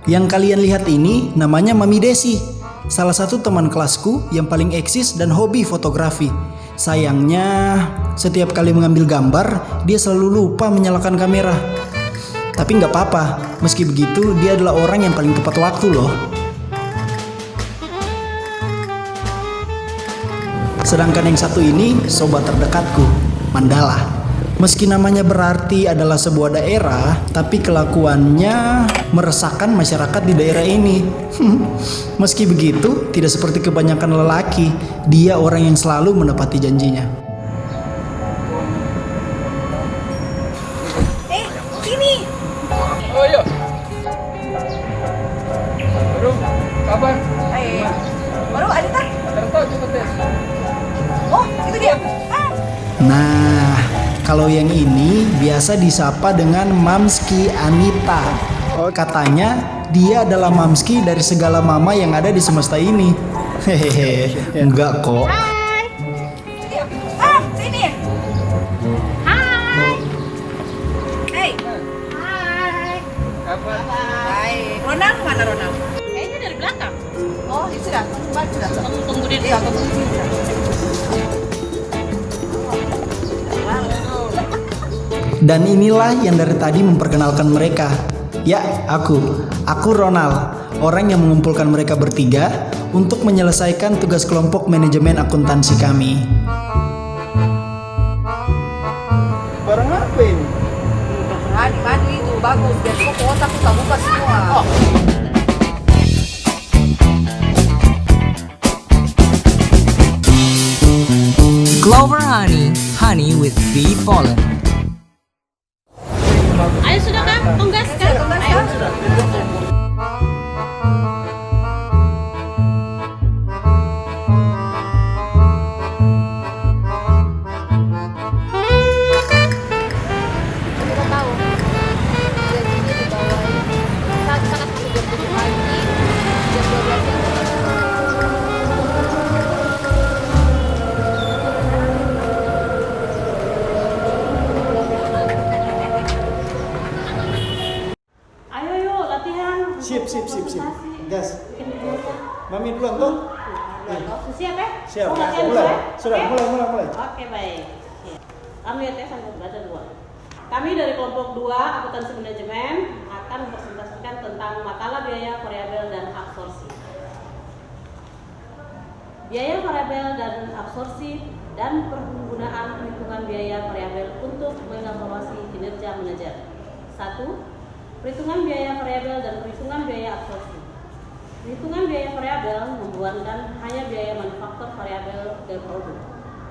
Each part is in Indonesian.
Yang kalian lihat ini namanya Mami Desi, salah satu teman kelasku yang paling eksis dan hobi fotografi. Sayangnya, setiap kali mengambil gambar, dia selalu lupa menyalakan kamera. Tapi nggak apa-apa, meski begitu dia adalah orang yang paling tepat waktu loh. Sedangkan yang satu ini, sobat terdekatku, Mandala. Meski namanya berarti adalah sebuah daerah, tapi kelakuannya meresahkan masyarakat di daerah ini. Meski begitu, tidak seperti kebanyakan lelaki, dia orang yang selalu menepati janjinya. Sini. Oh iya. Baru kabar? Baru ada tak? Tertawa cepet deh. Oh, itu dia. Nah, kalau yang ini biasa disapa dengan Mamski Anita. Oh, katanya dia adalah Mamski dari segala mama yang ada di semesta ini. Hehehe, enggak kok. Hai. Sini. Hai. Hey. Hai. Kabar? Hai. Ronald mana Ronald? Kayaknya dari belakang. Oh, itu sudah. Sudah. Kamu tunggu di Iya, tunggu di sini. Dan inilah yang dari tadi memperkenalkan mereka. Ya, aku Ronald, orang yang mengumpulkan mereka bertiga untuk menyelesaikan tugas kelompok manajemen akuntansi kami. Barang apa ini? Di madu itu bagus. Biar kotak kita buka semua. Clover honey, honey with bee pollen. Ayo sudah kan? Tunggaskan. Ayo. Kita tahu gajinya di bawah saat sangat jam 7 pagi, jam 12 siang. Ayo latihan. Sip. Gas. Mami duluan toh? Siap ya? Siap. Mau latihan Mulai. ya? Sudah, Oke? mulai. Oke, baik. Ya. Kamu lihat ya sampai baca dua. Kami dari kelompok 2 akuntansi manajemen akan mempresentasikan tentang makalah biaya variabel dan absorpsi. Biaya variabel dan absorpsi dan penggunaan perhitungan biaya variabel untuk mengevaluasi kinerja manajer. 1. Perhitungan biaya variabel dan perhitungan biaya absorpsi. Perhitungan biaya variabel membuatkan hanya biaya manufaktur variabel dan produk.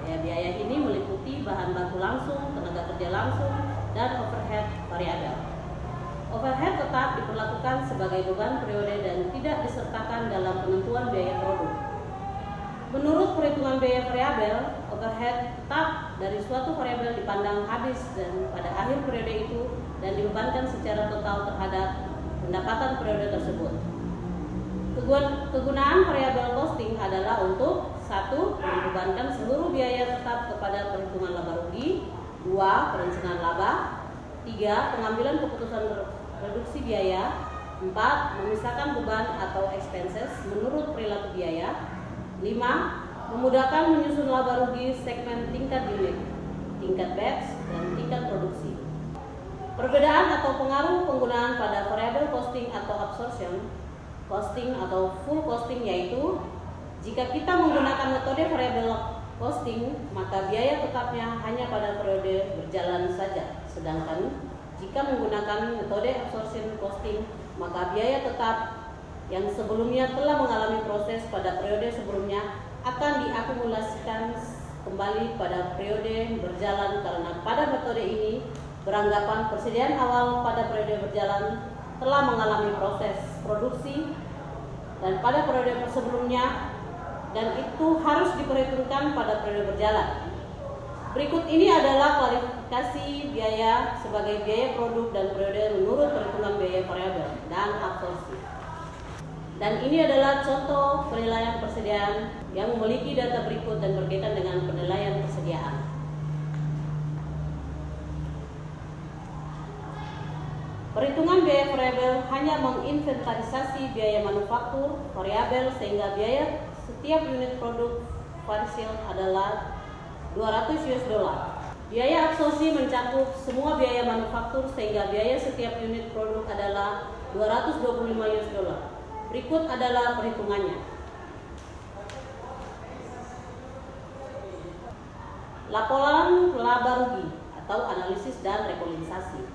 Biaya ini meliputi bahan baku langsung, tenaga kerja langsung, dan overhead variabel. Overhead tetap diperlakukan sebagai beban periode dan tidak disertakan dalam penentuan biaya produk. Menurut perhitungan biaya variabel, overhead tetap dari suatu variabel dipandang habis dan pada akhir periode itu dan dibebankan secara total terhadap pendapatan periode tersebut. Kegunaan variabel costing adalah untuk 1. Membebankan seluruh biaya tetap kepada perhitungan laba rugi, 2. Perencanaan laba, 3. Pengambilan keputusan reduksi biaya, 4. Memisahkan beban atau expenses menurut perilaku biaya, 5. Memudahkan menyusun laba rugi segmen tingkat unit, tingkat batch, dan tingkat produksi. Perbedaan atau pengaruh penggunaan pada variabel costing atau absorption costing atau full costing yaitu jika kita menggunakan metode variabel costing maka biaya tetapnya hanya pada periode berjalan saja, sedangkan jika menggunakan metode absorption costing maka biaya tetap yang sebelumnya telah mengalami proses pada periode sebelumnya akan diakumulasikan kembali pada periode berjalan karena pada metode ini beranggapan persediaan awal pada periode berjalan telah mengalami proses produksi dan pada periode sebelumnya dan itu harus diperhitungkan pada periode berjalan. Berikut ini adalah klasifikasi biaya sebagai biaya produk dan periode menurut perhitungan biaya variabel dan absorpsi. Dan ini adalah contoh penilaian persediaan yang memiliki data berikut dan berkaitan dengan penilaian persediaan. Perhitungan biaya variabel hanya menginventarisasi biaya manufaktur variabel sehingga biaya setiap unit produk parsial adalah $200. Biaya absorpsi mencakup semua biaya manufaktur sehingga biaya setiap unit produk adalah $225. Berikut adalah perhitungannya. Laporan laba rugi atau analisis dan rekonsiliasi.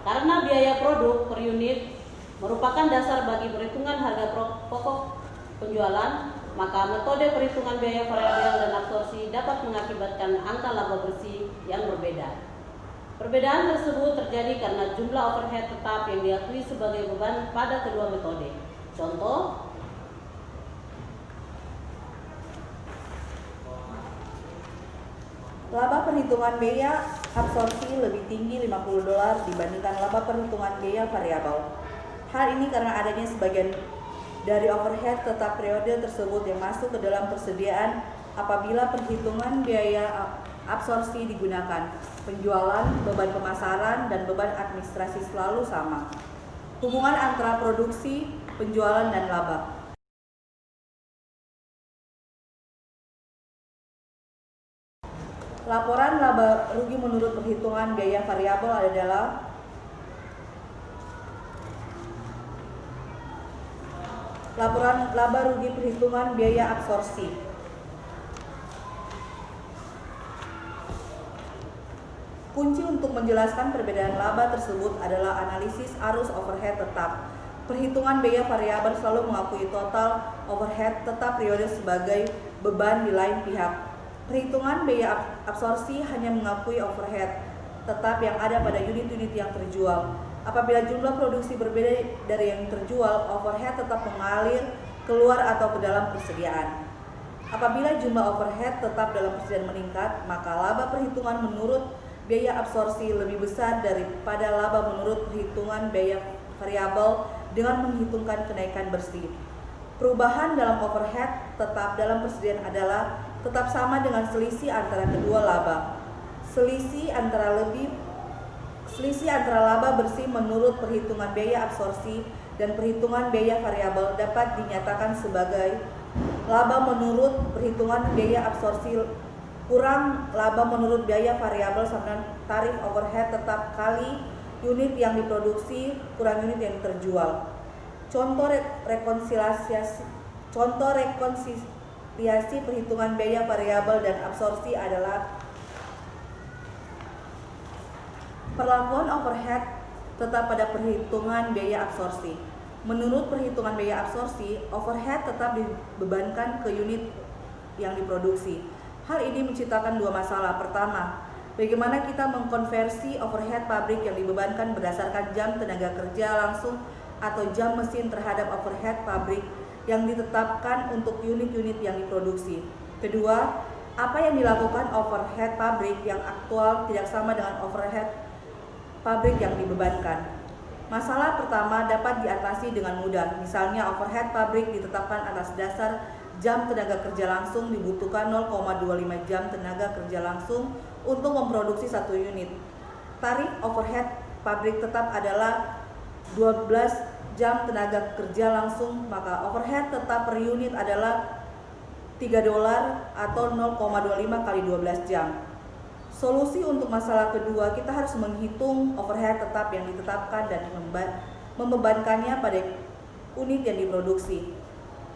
Karena biaya produk per unit merupakan dasar bagi perhitungan harga pokok penjualan, maka metode perhitungan biaya variabel dan absorpsi dapat mengakibatkan angka laba bersih yang berbeda. Perbedaan tersebut terjadi karena jumlah overhead tetap yang diakui sebagai beban pada kedua metode. Contoh, laba perhitungan biaya absorpsi lebih tinggi $50 dibandingkan laba perhitungan biaya variabel. Hal ini karena adanya sebagian dari overhead tetap periode tersebut yang masuk ke dalam persediaan apabila perhitungan biaya absorpsi digunakan. Penjualan, beban pemasaran, dan beban administrasi selalu sama. Hubungan antara produksi, penjualan, dan laba. Laporan laba rugi menurut perhitungan biaya variabel adalah laporan laba rugi perhitungan biaya absorpsi. Kunci untuk menjelaskan perbedaan laba tersebut adalah analisis arus overhead tetap. Perhitungan biaya variabel selalu mengakui total overhead tetap periode sebagai beban di lain pihak. Perhitungan biaya absorpsi hanya mengakui overhead tetap yang ada pada unit-unit yang terjual. Apabila jumlah produksi berbeda dari yang terjual, overhead tetap mengalir keluar atau ke dalam persediaan. Apabila jumlah overhead tetap dalam persediaan meningkat, maka laba perhitungan menurut biaya absorpsi lebih besar daripada laba menurut perhitungan biaya variabel dengan menghitungkan kenaikan bersih. Perubahan dalam overhead tetap dalam persediaan adalah tetap sama dengan selisih antara kedua laba. Selisih antara laba bersih menurut perhitungan biaya absorpsi dan perhitungan biaya variabel dapat dinyatakan sebagai laba menurut perhitungan biaya absorpsi kurang laba menurut biaya variabel sama tarif overhead tetap kali unit yang diproduksi kurang unit yang terjual. Contoh rekonsiliasi perhitungan biaya variabel dan absorpsi adalah perlakuan overhead tetap pada perhitungan biaya absorpsi. Menurut perhitungan biaya absorpsi, overhead tetap dibebankan ke unit yang diproduksi. Hal ini menciptakan dua masalah. Pertama, bagaimana kita mengkonversi overhead pabrik yang dibebankan berdasarkan jam tenaga kerja langsung atau jam mesin terhadap overhead pabrik yang ditetapkan untuk unit-unit yang diproduksi. Kedua, apa yang dilakukan overhead pabrik yang aktual tidak sama dengan overhead pabrik yang dibebankan. Masalah pertama dapat diatasi dengan mudah. Misalnya overhead pabrik ditetapkan atas dasar jam tenaga kerja langsung dibutuhkan 0,25 jam tenaga kerja langsung untuk memproduksi satu unit. Tarif overhead pabrik tetap adalah 12 jam tenaga kerja langsung, maka overhead tetap per unit adalah $3 atau 0,25 kali 12 jam. Solusi untuk masalah kedua, kita harus menghitung overhead tetap yang ditetapkan dan membebankannya pada unit yang diproduksi.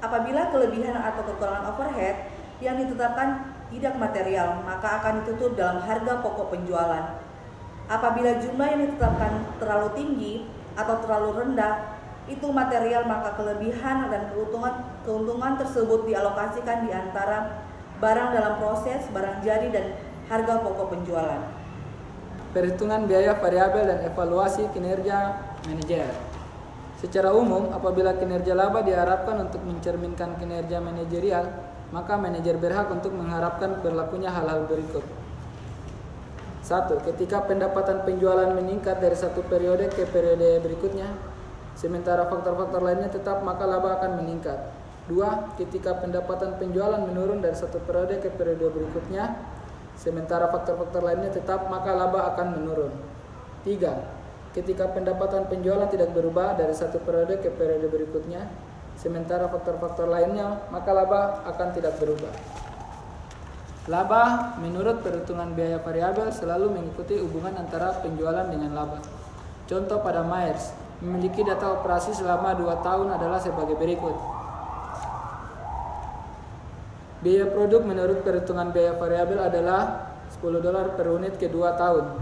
Apabila kelebihan atau kekurangan overhead yang ditetapkan tidak material, maka akan ditutup dalam harga pokok penjualan. Apabila jumlah yang ditetapkan terlalu tinggi atau terlalu rendah, itu material, maka kelebihan dan keuntungan tersebut dialokasikan di antara barang dalam proses, barang jadi, dan harga pokok penjualan. Perhitungan biaya variabel dan evaluasi kinerja manajer. Secara umum, apabila kinerja laba diharapkan untuk mencerminkan kinerja manajerial, maka manajer berhak untuk mengharapkan berlakunya hal-hal berikut. 1. Ketika pendapatan penjualan meningkat dari satu periode ke periode berikutnya, sementara faktor-faktor lainnya tetap, maka laba akan meningkat. 2. Ketika pendapatan penjualan menurun dari satu periode ke periode berikutnya, sementara faktor-faktor lainnya tetap, maka laba akan menurun. 3. ketika pendapatan penjualan tidak berubah dari satu periode ke periode berikutnya, sementara faktor-faktor lainnya, maka laba akan tidak berubah. Laba menurut perhitungan biaya variabel selalu mengikuti hubungan antara penjualan dengan laba. Contoh pada Myers, memiliki data operasi selama 2 tahun adalah sebagai berikut. Biaya produk menurut perhitungan biaya variabel adalah $10 per unit ke 2 tahun.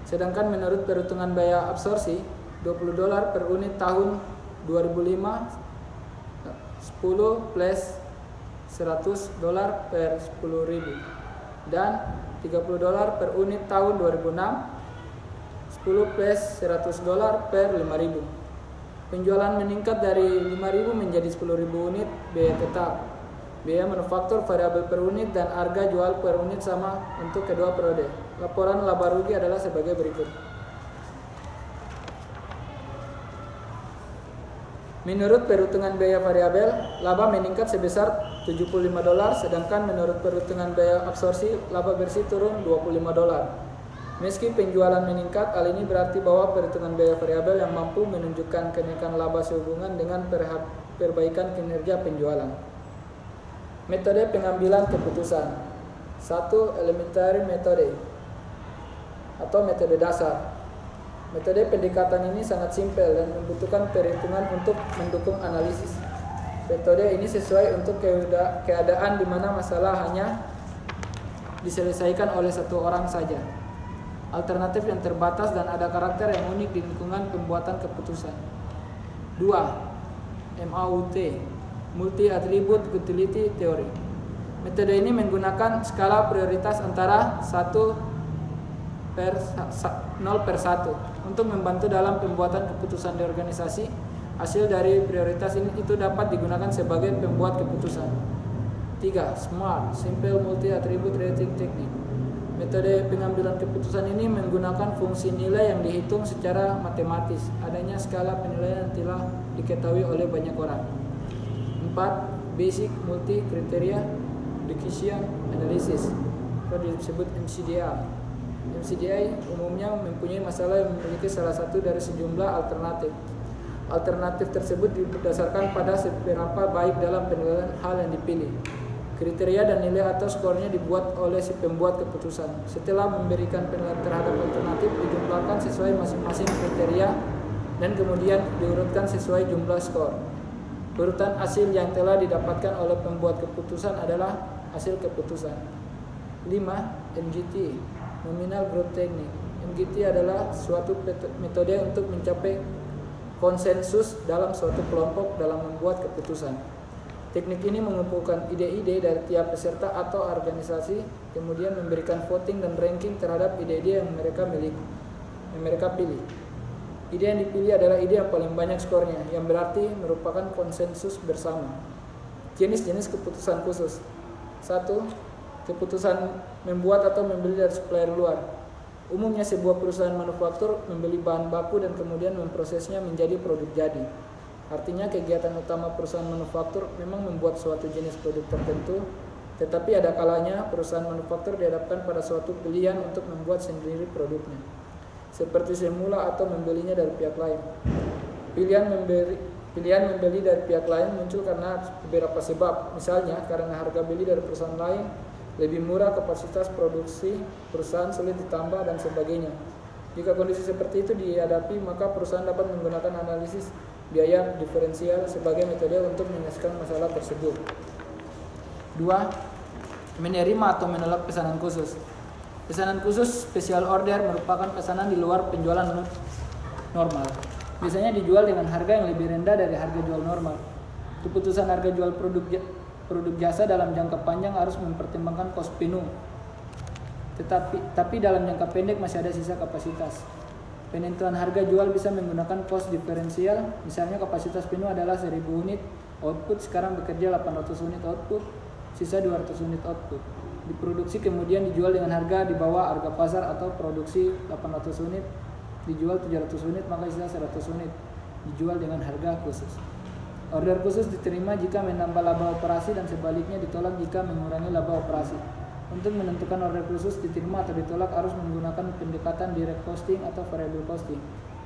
Sedangkan menurut perhitungan biaya absorpsi, $20 per unit tahun 2005, 10 plus $100 per 10.000, dan $30 per unit tahun 2006, 10 plus $100 per 5.000. Penjualan meningkat dari 5.000 menjadi 10.000 unit, biaya tetap. Biaya manufaktur variabel per unit dan harga jual per unit sama untuk kedua periode. Laporan laba rugi adalah sebagai berikut. Menurut perhitungan biaya variabel, laba meningkat sebesar $75, sedangkan menurut perhitungan biaya absorpsi, laba bersih turun $25. Meski penjualan meningkat, hal ini berarti bahwa perhitungan biaya variabel yang mampu menunjukkan kenaikan laba sehubungan dengan perbaikan kinerja penjualan. Metode pengambilan keputusan. 1. Elementary metode atau metode dasar. Metode pendekatan ini sangat simpel dan membutuhkan perhitungan untuk mendukung analisis. Metode ini sesuai untuk keadaan di mana masalah hanya diselesaikan oleh satu orang saja. Alternatif yang terbatas dan ada karakter yang unik di lingkungan pembuatan keputusan. 2. MAUT, Multi Attribute Utility Theory. Metode ini menggunakan skala prioritas antara 0 per 1 untuk membantu dalam pembuatan keputusan di organisasi. Hasil dari prioritas ini itu dapat digunakan sebagai pembuat keputusan. 3. SMART, Simple Multi Attribute Rating Technique. Metode pengambilan keputusan ini menggunakan fungsi nilai yang dihitung secara matematis. Adanya skala penilaian yang telah diketahui oleh banyak orang. 4. Basic Multi Criteria Decision Analysis, atau disebut MCDA. MCDA umumnya mempunyai masalah yang memiliki salah satu dari sejumlah alternatif. Alternatif tersebut didasarkan pada seberapa baik dalam penilaian hal yang dipilih. Kriteria dan nilai atau skornya dibuat oleh si pembuat keputusan. Setelah memberikan penilaian terhadap alternatif, dijumlahkan sesuai masing-masing kriteria dan kemudian diurutkan sesuai jumlah skor. Urutan hasil yang telah didapatkan oleh pembuat keputusan adalah hasil keputusan. 5. NGT, Nominal Growth Technique. NGT adalah suatu metode untuk mencapai konsensus dalam suatu kelompok dalam membuat keputusan. Teknik ini mengumpulkan ide-ide dari tiap peserta atau organisasi, kemudian memberikan voting dan ranking terhadap ide-ide yang mereka pilih. Ide yang dipilih adalah ide yang paling banyak skornya, yang berarti merupakan konsensus bersama. Jenis-jenis keputusan khusus. 1. Keputusan membuat atau membeli dari supplier luar. Umumnya sebuah perusahaan manufaktur membeli bahan baku dan kemudian memprosesnya menjadi produk jadi. Artinya kegiatan utama perusahaan manufaktur memang membuat suatu jenis produk tertentu, tetapi ada kalanya perusahaan manufaktur dihadapkan pada suatu pilihan untuk membuat sendiri produknya, seperti semula atau membelinya dari pihak lain. Pilihan membeli dari pihak lain muncul karena beberapa sebab, misalnya karena harga beli dari perusahaan lain lebih murah, kapasitas produksi perusahaan sulit ditambah, dan sebagainya. Jika kondisi seperti itu dihadapi, maka perusahaan dapat menggunakan analisis biaya diferensial sebagai metode untuk menyelesaikan masalah tersebut. 2. Menerima atau menolak pesanan khusus. Pesanan khusus special order merupakan pesanan di luar penjualan normal. Biasanya dijual dengan harga yang lebih rendah dari harga jual normal. Keputusan harga jual produk jasa dalam jangka panjang harus mempertimbangkan kos penuh. Tapi dalam jangka pendek masih ada sisa kapasitas. Penentuan harga jual bisa menggunakan cost diferensial. Misalnya kapasitas penuh adalah 1000 unit output, sekarang bekerja 800 unit output, sisa 200 unit output. Diproduksi kemudian dijual dengan harga di bawah harga pasar, atau produksi 800 unit dijual 700 unit, maka sisa 100 unit dijual dengan harga khusus. Order khusus diterima jika menambah laba operasi dan sebaliknya ditolak jika mengurangi laba operasi. Untuk menentukan order khusus diterima atau ditolak harus menggunakan pendekatan direct costing atau variable costing.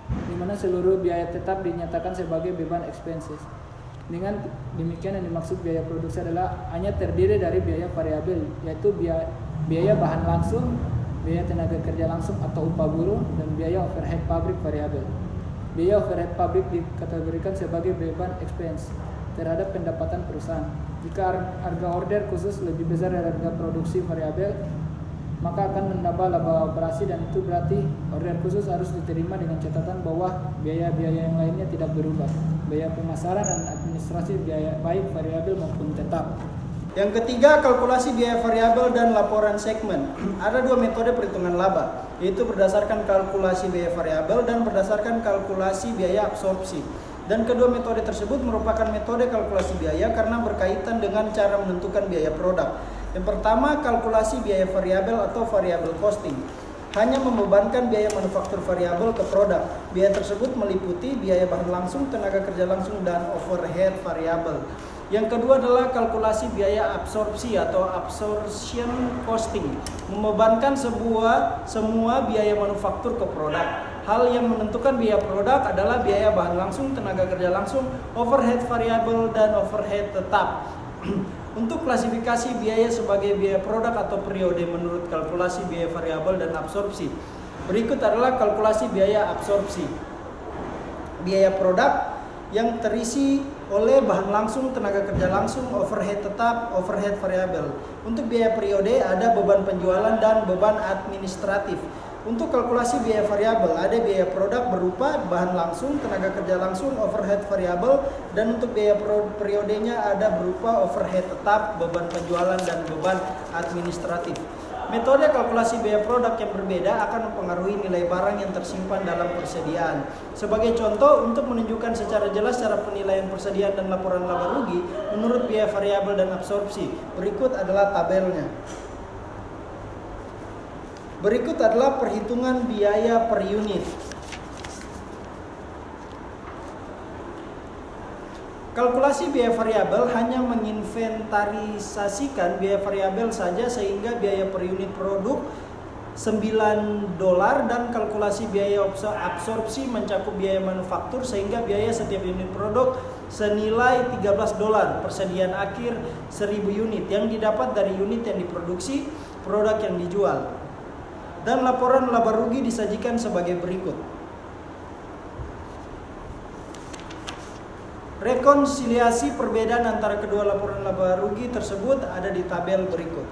di mana seluruh biaya tetap dinyatakan sebagai beban expenses. Dengan demikian yang dimaksud biaya produksi adalah hanya terdiri dari biaya variabel, yaitu biaya bahan langsung, biaya tenaga kerja langsung atau upah buruh, dan biaya overhead pabrik variabel. Biaya overhead pabrik dikategorikan sebagai beban expense terhadap pendapatan perusahaan. Jika harga order khusus lebih besar dari harga produksi variabel, maka akan menambah laba operasi, dan itu berarti order khusus harus diterima dengan catatan bahwa biaya-biaya yang lainnya tidak berubah. Biaya pemasaran dan administrasi biaya baik variabel maupun tetap. Yang ketiga, kalkulasi biaya variabel dan laporan segmen. Ada dua metode perhitungan laba, yaitu berdasarkan kalkulasi biaya variabel dan berdasarkan kalkulasi biaya absorpsi. Dan kedua metode tersebut merupakan metode kalkulasi biaya karena berkaitan dengan cara menentukan biaya produk. Yang pertama, kalkulasi biaya variabel atau variable costing. Hanya membebankan biaya manufaktur variabel ke produk. Biaya tersebut meliputi biaya bahan langsung, tenaga kerja langsung, dan overhead variabel. Yang kedua adalah kalkulasi biaya absorpsi atau absorption costing. Membebankan semua biaya manufaktur ke produk. Hal yang menentukan biaya produk adalah biaya bahan langsung, tenaga kerja langsung, overhead variabel, dan overhead tetap. Untuk klasifikasi biaya sebagai biaya produk atau periode menurut kalkulasi biaya variabel dan absorpsi. Berikut adalah kalkulasi biaya absorpsi. Biaya produk yang terisi oleh bahan langsung, tenaga kerja langsung, overhead tetap, overhead variabel. Untuk biaya periode ada beban penjualan dan beban administratif. Untuk kalkulasi biaya variabel ada biaya produk berupa bahan langsung, tenaga kerja langsung, overhead variabel, dan untuk biaya periodenya ada berupa overhead tetap, beban penjualan, dan beban administratif. Metode kalkulasi biaya produk yang berbeda akan mempengaruhi nilai barang yang tersimpan dalam persediaan. Sebagai contoh, untuk menunjukkan secara jelas cara penilaian persediaan dan laporan laba rugi menurut biaya variabel dan absorpsi, berikut adalah tabelnya. Berikut adalah perhitungan biaya per unit. Kalkulasi biaya variabel hanya menginventarisasikan biaya variabel saja sehingga biaya per unit produk $9 dan kalkulasi biaya absorpsi mencakup biaya manufaktur sehingga biaya setiap unit produk senilai $13, persediaan akhir 1000 unit yang didapat dari unit yang diproduksi, produk yang dijual. Dan laporan laba rugi disajikan sebagai berikut. Rekonsiliasi perbedaan antara kedua laporan laba rugi tersebut ada di tabel berikut.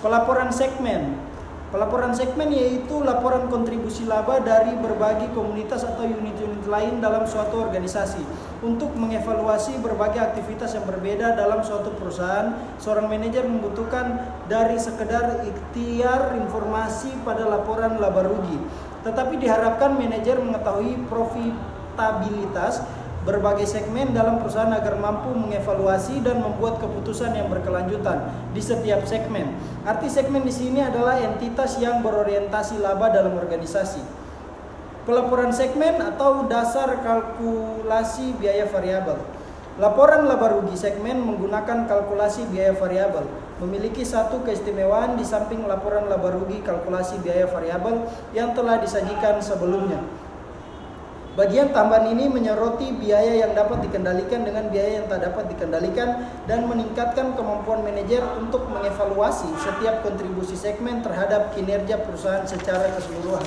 Pelaporan segmen. Pelaporan segmen yaitu laporan kontribusi laba dari berbagai komunitas atau unit-unit lain dalam suatu organisasi. Untuk mengevaluasi berbagai aktivitas yang berbeda dalam suatu perusahaan, seorang manajer membutuhkan dari sekedar ikhtiar informasi pada laporan laba rugi. Tetapi diharapkan manajer mengetahui profitabilitas berbagai segmen dalam perusahaan agar mampu mengevaluasi dan membuat keputusan yang berkelanjutan di setiap segmen. Arti segmen di sini adalah entitas yang berorientasi laba dalam organisasi. Pelaporan segmen atau dasar kalkulasi biaya variabel. Laporan laba rugi segmen menggunakan kalkulasi biaya variabel. Memiliki satu keistimewaan di samping laporan laba rugi kalkulasi biaya variabel yang telah disajikan sebelumnya. Bagian tambahan ini menyoroti biaya yang dapat dikendalikan dengan biaya yang tak dapat dikendalikan dan meningkatkan kemampuan manajer untuk mengevaluasi setiap kontribusi segmen terhadap kinerja perusahaan secara keseluruhan.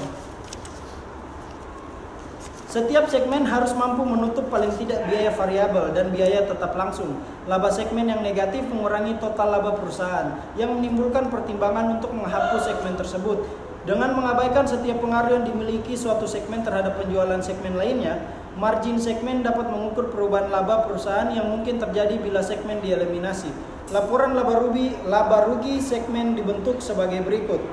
Setiap segmen harus mampu menutup paling tidak biaya variabel dan biaya tetap langsung. Laba segmen yang negatif mengurangi total laba perusahaan yang menimbulkan pertimbangan untuk menghapus segmen tersebut. Dengan mengabaikan setiap pengaruh yang dimiliki suatu segmen terhadap penjualan segmen lainnya, margin segmen dapat mengukur perubahan laba perusahaan yang mungkin terjadi bila segmen dieliminasi. Laporan laba rugi segmen dibentuk sebagai berikut.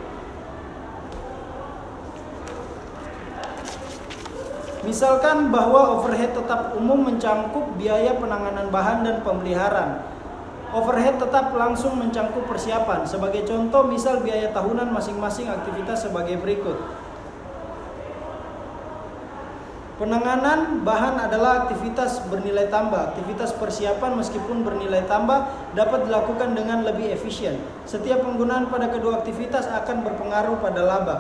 Misalkan bahwa overhead tetap umum mencangkup biaya penanganan bahan dan pemeliharaan. Overhead tetap langsung mencangkup persiapan. Sebagai contoh, misal biaya tahunan masing-masing aktivitas sebagai berikut. Penanganan bahan adalah aktivitas bernilai tambah. Aktivitas persiapan meskipun bernilai tambah dapat dilakukan dengan lebih efisien. Setiap penggunaan pada kedua aktivitas akan berpengaruh pada laba.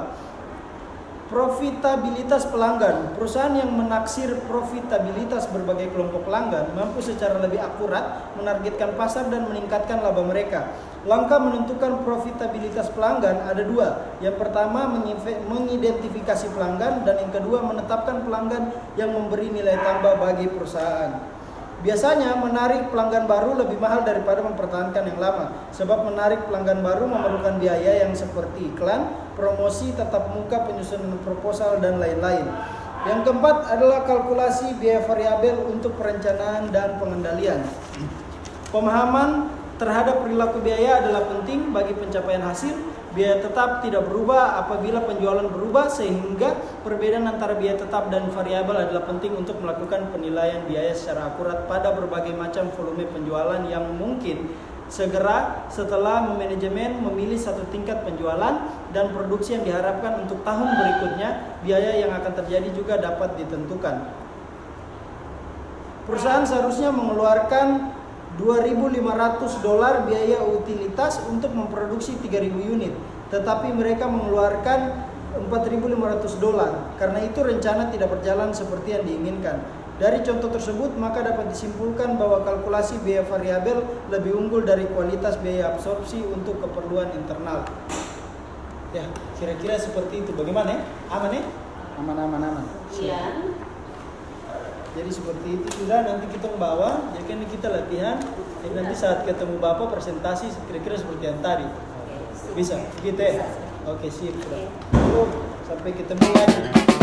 Profitabilitas pelanggan. Perusahaan yang menaksir profitabilitas berbagai kelompok pelanggan mampu secara lebih akurat menargetkan pasar dan meningkatkan laba mereka. Langkah menentukan profitabilitas pelanggan ada dua. Yang pertama mengidentifikasi pelanggan, dan yang kedua menetapkan pelanggan yang memberi nilai tambah bagi perusahaan. Biasanya menarik pelanggan baru lebih mahal daripada mempertahankan yang lama, sebab menarik pelanggan baru memerlukan biaya yang seperti iklan, promosi, tatap muka, penyusunan proposal, dan lain-lain. Yang keempat adalah kalkulasi biaya variabel untuk perencanaan dan pengendalian. Pemahaman terhadap perilaku biaya adalah penting bagi pencapaian hasil. Biaya tetap tidak berubah apabila penjualan berubah, sehingga perbedaan antara biaya tetap dan variabel adalah penting untuk melakukan penilaian biaya secara akurat pada berbagai macam volume penjualan yang mungkin. Segera setelah manajemen memilih satu tingkat penjualan dan produksi yang diharapkan untuk tahun berikutnya, biaya yang akan terjadi juga dapat ditentukan. Perusahaan seharusnya mengeluarkan $2.500 biaya utilitas untuk memproduksi 3.000 unit, tetapi mereka mengeluarkan $4.500. Karena itu rencana tidak berjalan seperti yang diinginkan. Dari contoh tersebut, maka dapat disimpulkan bahwa kalkulasi biaya variabel lebih unggul dari kualitas biaya absorpsi untuk keperluan internal. Ya, kira-kira seperti itu. Bagaimana ya? Aman ya? Aman. Iya. Jadi seperti itu sudah, nanti kita membawa, jadi kan kita latihan. Jadi nanti saat ketemu Bapak presentasi kira-kira seperti yang tadi. Bisa? Gitu ya? Oke, sip. Sudah. Sampai ketemu lagi.